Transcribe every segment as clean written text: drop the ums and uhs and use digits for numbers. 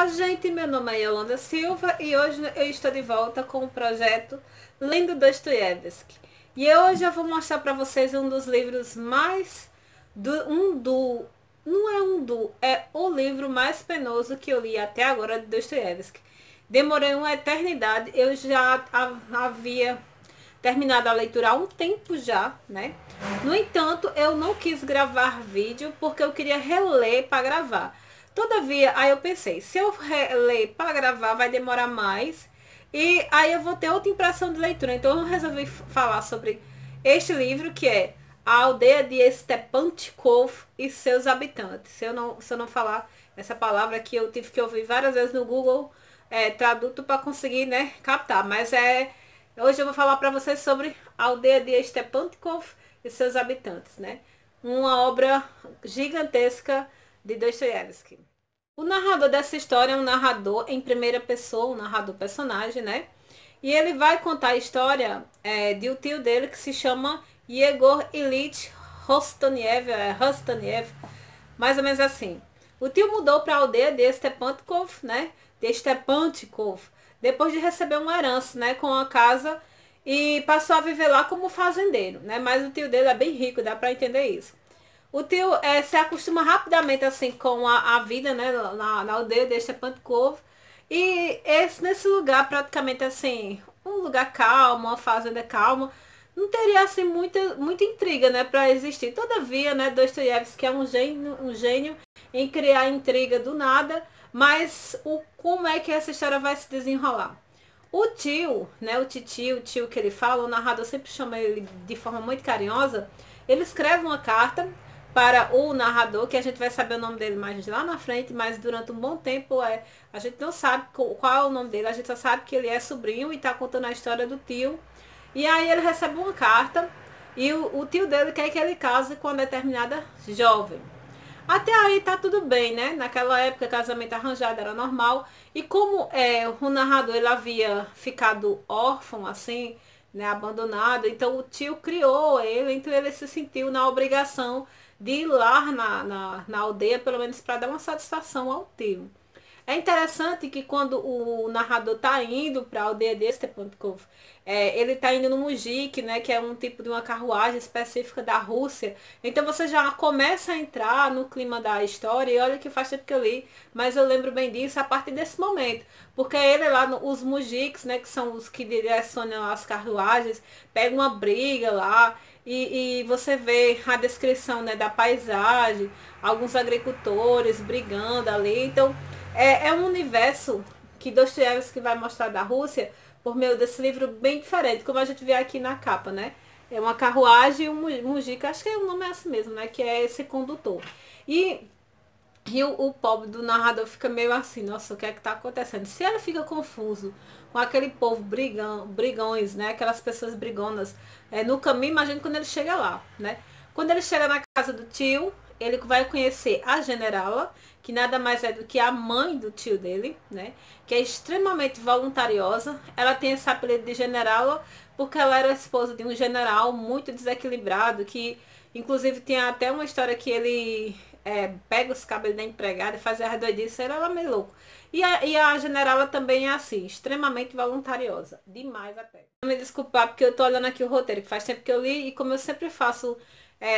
Olá, gente, meu nome é Yolanda Silva e hoje eu estou de volta com o projeto Lendo Dostoiévski. E hoje eu vou mostrar para vocês um dos livros mais... é o livro mais penoso que eu li até agora de Dostoiévski. Demorei uma eternidade, eu já havia terminado a leitura há um tempo já, né? No entanto, eu não quis gravar vídeo porque eu queria reler para gravar. Todavia, aí eu pensei, se eu ler para gravar vai demorar mais e aí eu vou ter outra impressão de leitura. Então eu resolvi falar sobre este livro que é A Aldeia de Stepanchkov e seus habitantes. Se eu não falar essa palavra aqui, eu tive que ouvir várias vezes no Google Traduto para conseguir, né, captar. Mas hoje eu vou falar para vocês sobre A Aldeia de Stepanchkov e seus habitantes, né? Uma obra gigantesca de Dostoiévski. O narrador dessa história é um narrador em primeira pessoa, um narrador personagem, né? E ele vai contar a história de um tio dele que se chama Yegor Ilyich Rostaniev, mais ou menos assim. O tio mudou para a aldeia de Stepanchkov, né? De Stepanchkov, depois de receber uma herança, né? Com a casa e passou a viver lá como fazendeiro, né? Mas o tio dele é bem rico, dá para entender isso. O tio se acostuma rapidamente assim com a vida, né, na aldeia de Stepanchkov. E nesse lugar praticamente assim, um lugar calmo, uma fazenda calma, não teria assim muita intriga, né, para existir. Todavia, né, Dostoiévski é um gênio em criar intriga do nada, mas como é que essa história vai se desenrolar? O tio, né, o tio que ele fala, o narrador sempre chama ele de forma muito carinhosa, ele escreve uma carta para o narrador, que a gente vai saber o nome dele mais lá na frente, mas durante um bom tempo a gente não sabe qual é o nome dele, a gente só sabe que ele é sobrinho e está contando a história do tio. E aí ele recebe uma carta e o tio dele quer que ele case com uma determinada jovem. Até aí tá tudo bem, né? Naquela época casamento arranjado era normal. E como o narrador ele havia ficado órfão, assim, né, abandonado, então o tio criou ele, então ele se sentiu na obrigação de ir lá na aldeia, pelo menos para dar uma satisfação ao tio. É interessante que quando o narrador está indo para a aldeia de Stepanchkov, ele está indo no Mujik, né, que é um tipo de uma carruagem específica da Rússia. Então você já começa a entrar no clima da história, e olha que faz tempo que eu li, mas eu lembro bem disso a partir desse momento. Porque ele lá, os Mujiks, né, que são os que direcionam as carruagens, pega uma briga lá, e você vê a descrição, né, da paisagem, alguns agricultores brigando ali. Então é um universo que Dostoiévski vai mostrar da Rússia por meio desse livro bem diferente, como a gente vê aqui na capa, né? É uma carruagem e um mujik, acho que o nome é assim mesmo, né? Que é esse condutor. E o pobre do narrador fica meio assim, nossa, o que é que tá acontecendo? Se ele fica confuso com aquele povo brigões, né? Aquelas pessoas brigonas no caminho, imagina quando ele chega lá, né? Quando ele chega na casa do tio, ele vai conhecer a generala, que nada mais é do que a mãe do tio dele, né? Que é extremamente voluntariosa. Ela tem esse apelido de generala porque ela era esposa de um general muito desequilibrado, que inclusive tem até uma história que ele pega os cabelos da empregada e faz a doidice, ela é meio louco. E a generala também é assim, extremamente voluntariosa, demais até. Me desculpar porque eu tô olhando aqui o roteiro, que faz tempo que eu li, e como eu sempre faço,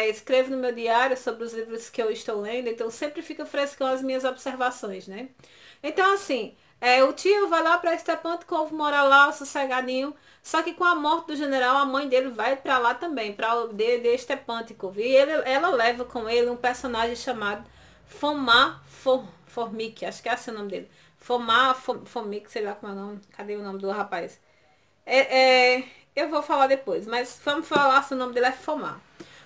escrevo no meu diário sobre os livros que eu estou lendo, então sempre fica frescão as minhas observações, né? Então assim, o tio vai lá para Stepanchkov, mora lá sossegadinho, só que com a morte do general, a mãe dele vai para lá também, para a aldeia de Stepanchkov, e ela leva com ele um personagem chamado Foma Formik, acho que é assim o nome dele, Foma Formik, sei lá como é o nome, cadê o nome do rapaz? Eu vou falar depois, mas vamos falar se o nome dele é Fomar.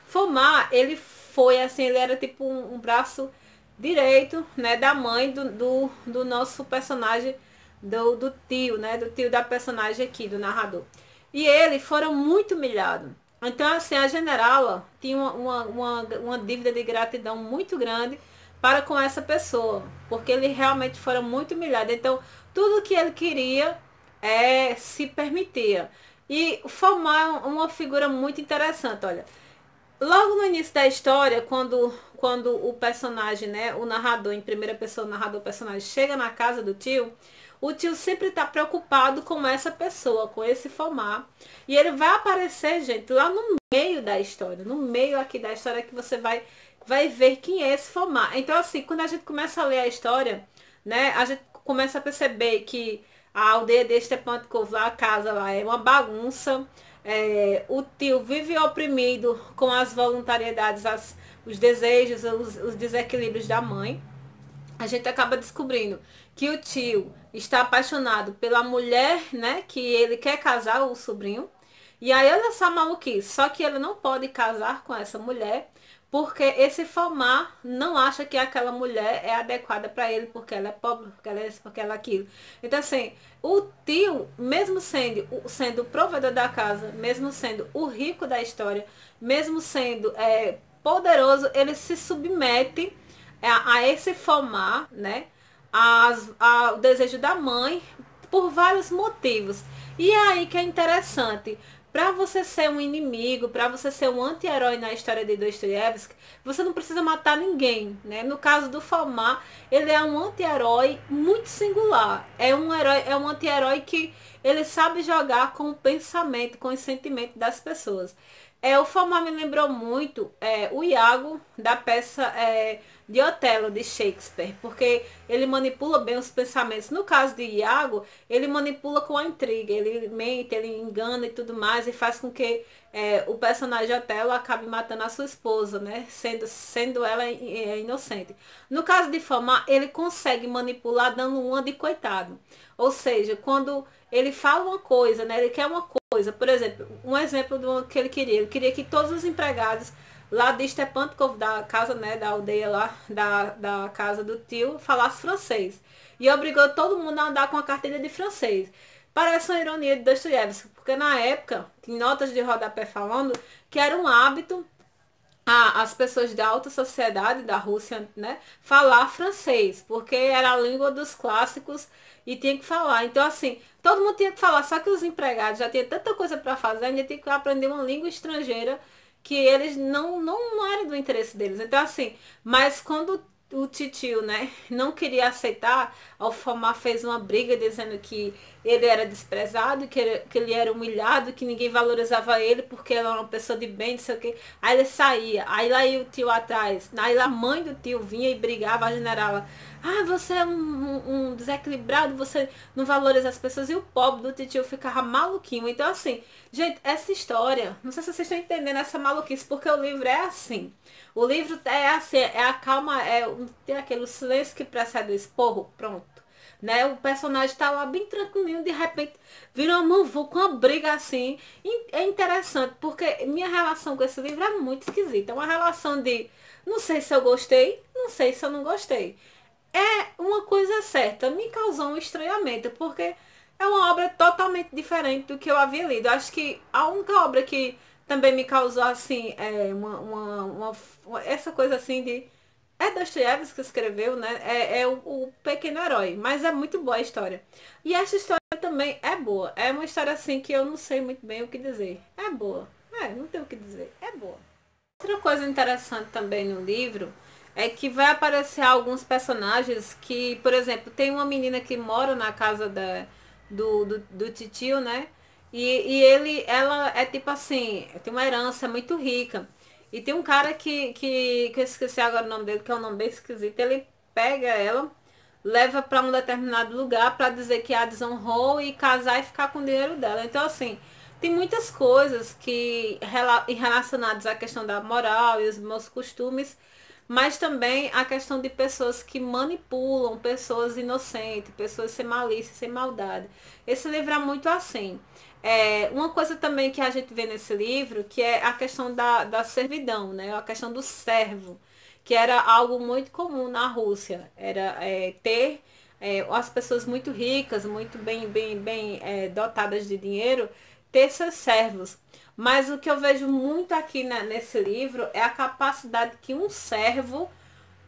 Fomar, ele foi assim, ele era tipo um braço direito, né, da mãe do nosso personagem, do tio, né, do tio da personagem aqui, do narrador. E eles foram muito humilhados. Então, assim, a generala tinha uma dívida de gratidão muito grande para com essa pessoa, porque eles realmente foram muito humilhados. Então, tudo que ele queria se permitia. E formar uma figura muito interessante, olha. Logo no início da história, quando o personagem, né, o narrador, em primeira pessoa, o narrador, o personagem, chega na casa do tio, o tio sempre está preocupado com essa pessoa, com esse Fomar. E ele vai aparecer, gente, lá no meio da história, no meio aqui da história que você vai ver quem é esse Fomar. Então, assim, quando a gente começa a ler a história, né, a gente começa a perceber que a aldeia de Stepan Cove, lá, a casa lá, é uma bagunça. O tio vive oprimido com as voluntariedades, os desejos, os desequilíbrios da mãe. A gente acaba descobrindo que o tio está apaixonado pela mulher, né, que ele quer casar, o sobrinho. E aí olha só a maluquice, só que ele não pode casar com essa mulher porque esse Fomar não acha que aquela mulher é adequada para ele, porque ela é pobre, porque ela é isso, porque ela é aquilo. Então assim, o tio, mesmo sendo o provedor da casa, mesmo sendo o rico da história, mesmo sendo poderoso, ele se submete a esse Fomar, né? O desejo da mãe por vários motivos. E é aí que é interessante. Para você ser um inimigo, para você ser um anti-herói na história de Dostoiévski, você não precisa matar ninguém, né? No caso do Fomar, ele é um anti-herói muito singular. É um anti-herói que ele sabe jogar com o pensamento, com o sentimento das pessoas. O Fomar me lembrou muito o Iago da peça de Otelo, de Shakespeare, porque ele manipula bem os pensamentos. No caso de Iago, ele manipula com a intriga, ele mente, ele engana e tudo mais, e faz com que o personagem Otelo acabe matando a sua esposa, né? Sendo ela inocente. No caso de Fomar, ele consegue manipular dando uma de coitado. Ou seja, quando ele fala uma coisa, né? Ele quer uma coisa. Por exemplo, um exemplo do que ele queria. Ele queria que todos os empregados lá de Stepankov, da casa, né, da aldeia lá, da casa do tio, falasse francês. E obrigou todo mundo a andar com a carteira de francês. Parece uma ironia de Dostoiévski, porque na época, tem notas de rodapé falando que era um hábito as pessoas da alta sociedade da Rússia, né, falar francês, porque era a língua dos clássicos e tinha que falar. Então, assim, todo mundo tinha que falar, só que os empregados já tinham tanta coisa para fazer, ainda tinha que aprender uma língua estrangeira que eles não era do interesse deles. Então, assim, mas quando o titio, né, não queria aceitar, a Fomar fez uma briga dizendo que ele era desprezado, que ele era humilhado, que ninguém valorizava ele porque ele era uma pessoa de bem, não sei o que. Aí ele saía, aí lá ia o tio atrás, aí lá a mãe do tio vinha e brigava, a generala, você é um desequilibrado, você não valoriza as pessoas, e o pobre do tio ficava maluquinho. Então assim, gente, essa história, não sei se vocês estão entendendo essa maluquice, porque o livro é assim. O livro é assim, é a calma, tem aquele silêncio que precede o esporro, pronto. Né? O personagem tá lá bem tranquilinho, de repente vira uma muvuca, uma briga assim. E é interessante, porque minha relação com esse livro é muito esquisita. É uma relação de não sei se eu gostei, não sei se eu não gostei. É uma coisa certa, me causou um estranhamento, porque é uma obra totalmente diferente do que eu havia lido. Acho que a única obra que também me causou assim, essa coisa assim de. É Dostoiévski que escreveu, né? O Pequeno Herói, mas é muito boa a história. E essa história também é boa. É uma história assim que eu não sei muito bem o que dizer. É boa. Não tenho o que dizer. É boa. Outra coisa interessante também no livro é que vai aparecer alguns personagens que, por exemplo, tem uma menina que mora na casa do titio, né? Ela é tipo assim, tem uma herança muito rica. E tem um cara que eu esqueci agora o nome dele, que é um nome bem esquisito. Ele pega ela, leva para um determinado lugar para dizer que a desonrou e casar e ficar com o dinheiro dela. Então, assim, tem muitas coisas que relacionadas à questão da moral e os meus costumes, mas também a questão de pessoas que manipulam, pessoas inocentes, pessoas sem malícia, sem maldade. Esse livro é muito assim. Uma coisa também que a gente vê nesse livro, que é a questão da servidão, né? A questão do servo, que era algo muito comum na Rússia. Era ter as pessoas muito ricas, muito bem dotadas de dinheiro, ter seus servos. Mas o que eu vejo muito aqui nesse livro é a capacidade que um servo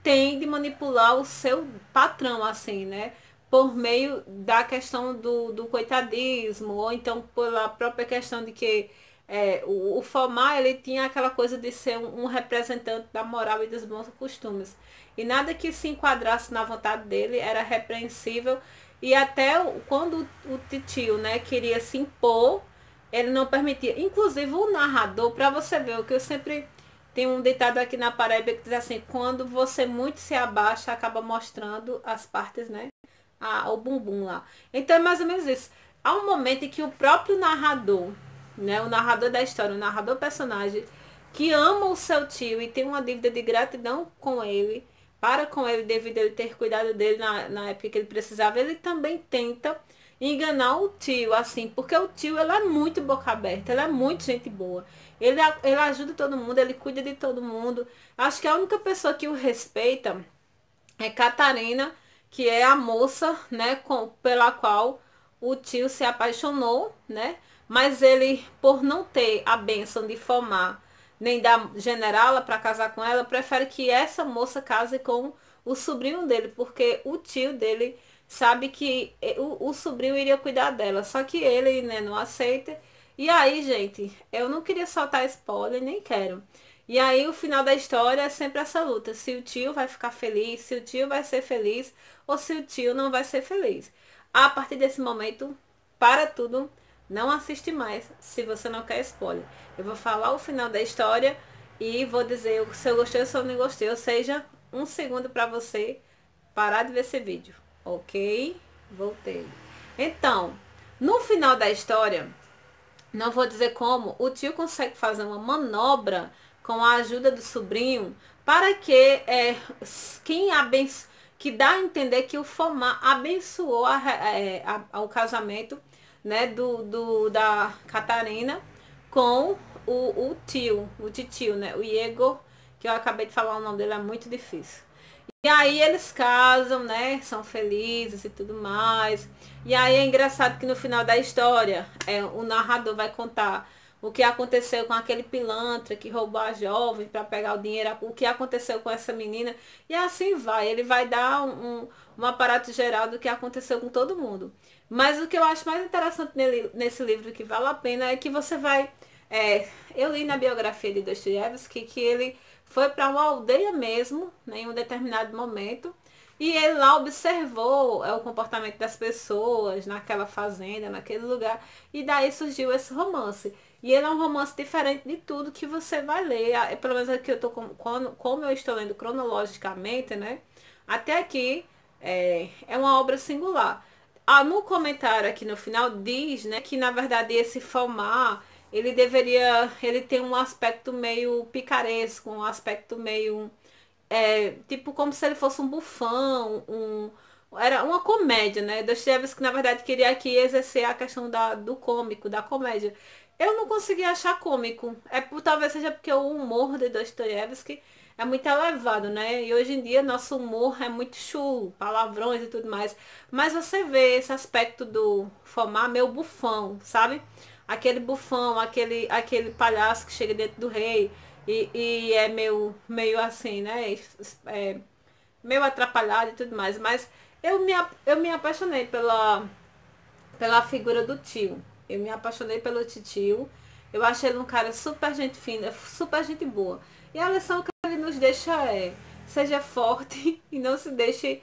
tem de manipular o seu patrão, assim, né? Por meio da questão do coitadismo, ou então pela própria questão de que o Fomar, ele tinha aquela coisa de ser um representante da moral e dos bons costumes. E nada que se enquadrasse na vontade dele era repreensível. E até quando o titio, né, queria se impor, ele não permitia. Inclusive o narrador, para você ver, o que eu sempre tenho um ditado aqui na Paraíba que diz assim: quando você muito se abaixa, acaba mostrando as partes, né? O bumbum lá. Então é mais ou menos isso. Há um momento em que o próprio narrador, né, o narrador da história, o narrador personagem, que ama o seu tio e tem uma dívida de gratidão com ele, para com ele devido a ele ter cuidado dele na época que ele precisava, ele também tenta enganar o tio, assim, porque o tio, ele é muito boca aberta, ele é muito gente boa. Ele ajuda todo mundo, ele cuida de todo mundo. Acho que a única pessoa que o respeita é Catarina, que é a moça, né, pela qual o tio se apaixonou, né? Mas ele, por não ter a bênção de formar, nem da generala para casar com ela, prefere que essa moça case com o sobrinho dele, porque o tio dele sabe que o sobrinho iria cuidar dela, só que ele, né, não aceita. E aí, gente, eu não queria soltar spoiler, nem quero. E aí o final da história é sempre essa luta, se o tio vai ficar feliz, se o tio vai ser feliz ou se o tio não vai ser feliz. A partir desse momento, para tudo, não assiste mais se você não quer spoiler. Eu vou falar o final da história e vou dizer se eu gostei ou se eu não gostei, ou seja, um segundo para você parar de ver esse vídeo. Ok? Voltei. Então, no final da história, não vou dizer como, o tio consegue fazer uma manobra com a ajuda do sobrinho para que que dá a entender que o Fomar abençoou o casamento, né, da Catarina com o tio, o titio, né, o Igor, que eu acabei de falar o nome dele, é muito difícil. E aí eles casam, né? São felizes e tudo mais. E aí é engraçado que no final da história, o narrador vai contar o que aconteceu com aquele pilantra que roubou a jovem para pegar o dinheiro, o que aconteceu com essa menina. E assim vai. Ele vai dar um aparato geral do que aconteceu com todo mundo. Mas o que eu acho mais interessante nesse livro que vale a pena é que você vai... eu li na biografia de Dostoiévski que ele foi para uma aldeia mesmo, né, em um determinado momento, e ele lá observou o comportamento das pessoas naquela fazenda, naquele lugar, e daí surgiu esse romance. E ele é um romance diferente de tudo que você vai ler. Pelo menos aqui eu tô como eu estou lendo cronologicamente, né? Até aqui é uma obra singular. No comentário aqui no final diz, né, que na verdade esse Fomar ele tem um aspecto meio picaresco, um aspecto meio, tipo como se ele fosse um bufão, era uma comédia, né? Dostoiévski, na verdade, queria aqui exercer a questão do cômico, da comédia. Eu não consegui achar cômico. Talvez seja porque o humor de Dostoiévski é muito elevado, né? E hoje em dia nosso humor é muito chulo, palavrões e tudo mais. Mas você vê esse aspecto do Fomar meio bufão, sabe? Aquele bufão, aquele palhaço que chega dentro do rei e é meio assim, né? Meio atrapalhado e tudo mais. Mas eu me apaixonei pela figura do tio. Eu me apaixonei pelo titio. Eu achei ele um cara super gente fina, super gente boa. E a lição que ele nos deixa seja forte e não se deixe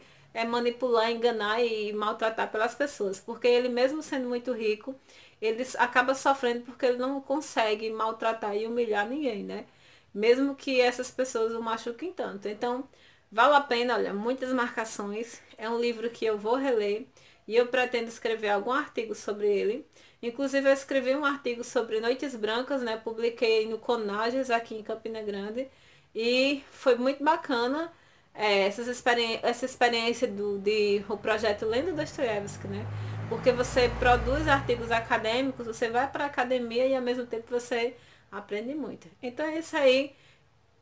manipular, enganar e maltratar pelas pessoas. Porque ele mesmo sendo muito rico, ele acaba sofrendo porque ele não consegue maltratar e humilhar ninguém, né? Mesmo que essas pessoas o machuquem tanto. Então, vale a pena, olha, muitas marcações. É um livro que eu vou reler e eu pretendo escrever algum artigo sobre ele. Inclusive, eu escrevi um artigo sobre Noites Brancas, né? Publiquei no Conages, aqui em Campina Grande. E foi muito bacana essa experiência o projeto Lendo Dostoiévski, né? Porque você produz artigos acadêmicos, você vai para a academia e ao mesmo tempo você aprende muito. Então é isso aí.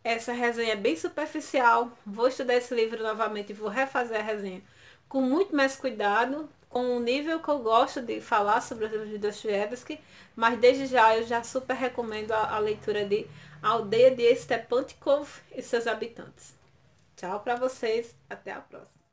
Essa resenha é bem superficial. Vou estudar esse livro novamente e vou refazer a resenha com muito mais cuidado, com o nível que eu gosto de falar sobre os livros de Dostoiévski, mas desde já eu já super recomendo a leitura de A Aldeia de Stepantkov e seus habitantes. Tchau para vocês, até a próxima.